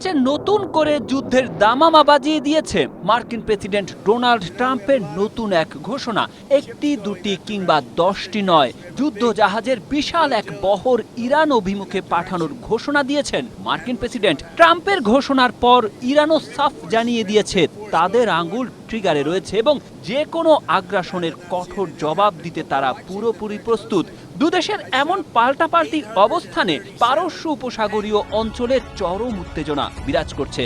যুক্তরাষ্ট্রে নতুন করে যুদ্ধের দামামা বাজিয়ে দিয়েছে মার্কিন প্রেসিডেন্ট ডোনাল্ড ট্রাম্পের নতুন এক ঘোষণা। একটি দুটি কিংবা 10টি নয়, যুদ্ধ জাহাজের বিশাল এক বহর ইরান অভিমুখে পাঠানোর ঘোষণা দিয়েছেন মার্কিন প্রেসিডেন্ট। ট্রাম্পের ঘোষণার পর ইরানও সাফ জানিয়ে দিয়েছে তাদের আঙুল ট্রিগারে রয়েছে এবং যে কোনো আগ্রাসনের কঠোর জবাব দিতে তারা পুরোপুরি প্রস্তুত। দুদেশের এমন পাল্টাপাল্টি অবস্থানে পারস্য উপসাগরীয় অঞ্চলে চরম উত্তেজনা বিরাজ করছে।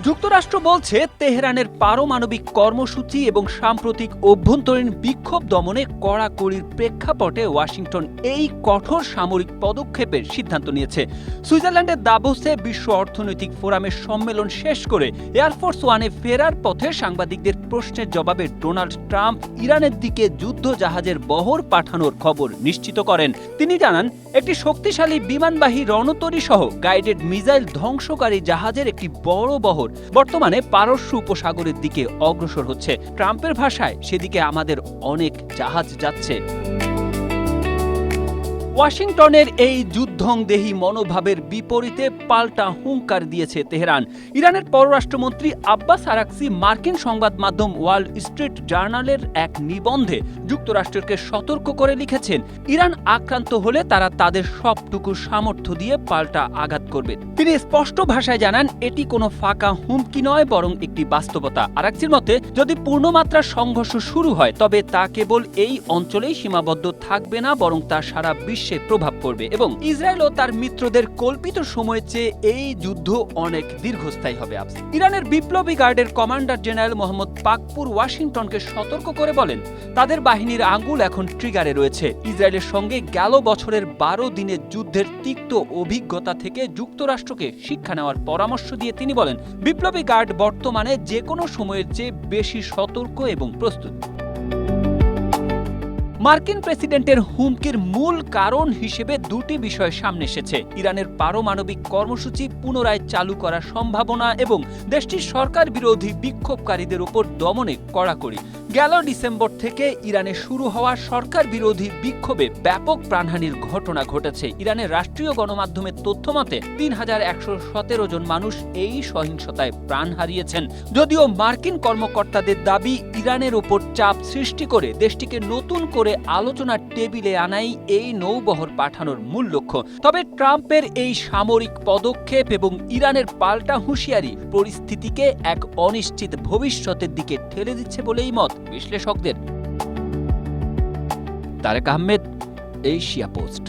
যুক্তরাষ্ট্র বলছে তেহরানের পারমাণবিক কর্মসূচি এবং সাম্প্রতিক অভ্যন্তরীণ বিক্ষোভ দমনে কড়াকড়ির প্রেক্ষাপটে ওয়াশিংটন এই কঠোর সামরিক পদক্ষেপের সিদ্ধান্ত নিয়েছে। সুইজারল্যান্ডের দাভোসে বিশ্ব অর্থনৈতিক ফোরামের সম্মেলন শেষ করে এয়ারফোর্স ওয়ানে ফেরার পথে সাংবাদিকদের প্রশ্নের জবাবে ডোনাল্ড ট্রাম্প ইরানের দিকে যুদ্ধ জাহাজের বহর পাঠানোর খবর নিশ্চিত করেন। তিনি জানান, একটি শক্তিশালী বিমানবাহী রণতরী সহ গাইডেড মিসাইল ধ্বংসকারী জাহাজের একটি বড় বহর বর্তমানে পারস্য উপসাগরের দিকে অগ্রসর হচ্ছে। ট্রাম্পের ভাষায়, সেদিকে আমাদের অনেক জাহাজ যাচ্ছে। ওয়াশিংটনের এই যুদ্ধংদেহী মনোভাবের বিপরীতে পাল্টা হুঙ্কার দিয়েছে তেহরান। ইরানের পররাষ্ট্রমন্ত্রী আব্বাস আরাকচি মার্কিন সংবাদ মাধ্যম ওয়াল স্ট্রিট জার্নালের এক নিবন্ধে যুক্তরাষ্ট্রকে সতর্ক করে লিখেছেন, ইরান আক্রান্ত হলে তারা তাদের সবটুকু সামর্থ্য দিয়ে পাল্টা আঘাত করবে। তিনি স্পষ্ট ভাষায় জানান, এটি কোনো ফাঁকা হুমকি নয়, বরং একটি বাস্তবতা। আরাকচির মতে, যদি পূর্ণমাত্রার সংঘর্ষ শুরু হয় তবে তা কেবল এই অঞ্চলেই সীমাবদ্ধ থাকবে না, বরং তা সারা বিশ্বে প্রভাব পড়বে এবং ইসরায়েল ও তার মিত্রদের কল্পিত সময়ের চেয়ে এই যুদ্ধ অনেক দীর্ঘস্থায়ী হবে। ইরানের বিপ্লবী গার্ডের কমান্ডার জেনারেল মোহাম্মদ পাকপুর ওয়াশিংটনকে সতর্ক করে বলেন, তাদের বাহিনীর আঙ্গুল এখন ট্রিগারে রয়েছে। ইসরায়েলের সঙ্গে গেল বছরের 12 দিনের যুদ্ধের তিক্ত অভিজ্ঞতা থেকে যুক্তরাষ্ট্রকে শিক্ষা নেওয়ার পরামর্শ দিয়ে তিনি বলেন, বিপ্লবী গার্ড বর্তমানে যে কোনো সময়ের চেয়ে বেশি সতর্ক এবং প্রস্তুত। মার্কিন প্রেসিডেন্টের হুমকির মূল কারণ হিসেবে দুটি বিষয় সামনে এসেছে: ইরানের পারমাণবিক কর্মসূচি পুনরায় চালু করার সম্ভাবনা এবং দেশটির সরকার বিরোধী বিক্ষোভকারীদের উপর দমনে কড়াকড়ি। গেল ডিসেম্বর থেকে ইরানে শুরু হওয়া সরকার বিরোধী বিক্ষোভে ব্যাপক প্রাণহানির ঘটনা ঘটেছে। ইরানের রাষ্ট্রীয় গণমাধ্যমের তথ্য মতে 3117 জন মানুষ এই সহিংসতায় প্রাণ হারিয়েছেন। যদিও মার্কিন কর্মকর্তাদের দাবি, ইরানের ওপর চাপ সৃষ্টি করে দেশটিকে নতুন করে আলোচনার টেবিলে আনাই এই নৌবহর পাঠানোর মূল লক্ষ্য। তবে ট্রাম্পের এই সামরিক পদক্ষেপ এবং ইরানের পাল্টা হুঁশিয়ারি পরিস্থিতিকে এক অনিশ্চিত ভবিষ্যতের দিকে ঠেলে দিচ্ছে বলেই মত বিশ্লেষকদের। Tareq Ahmed, Asia post.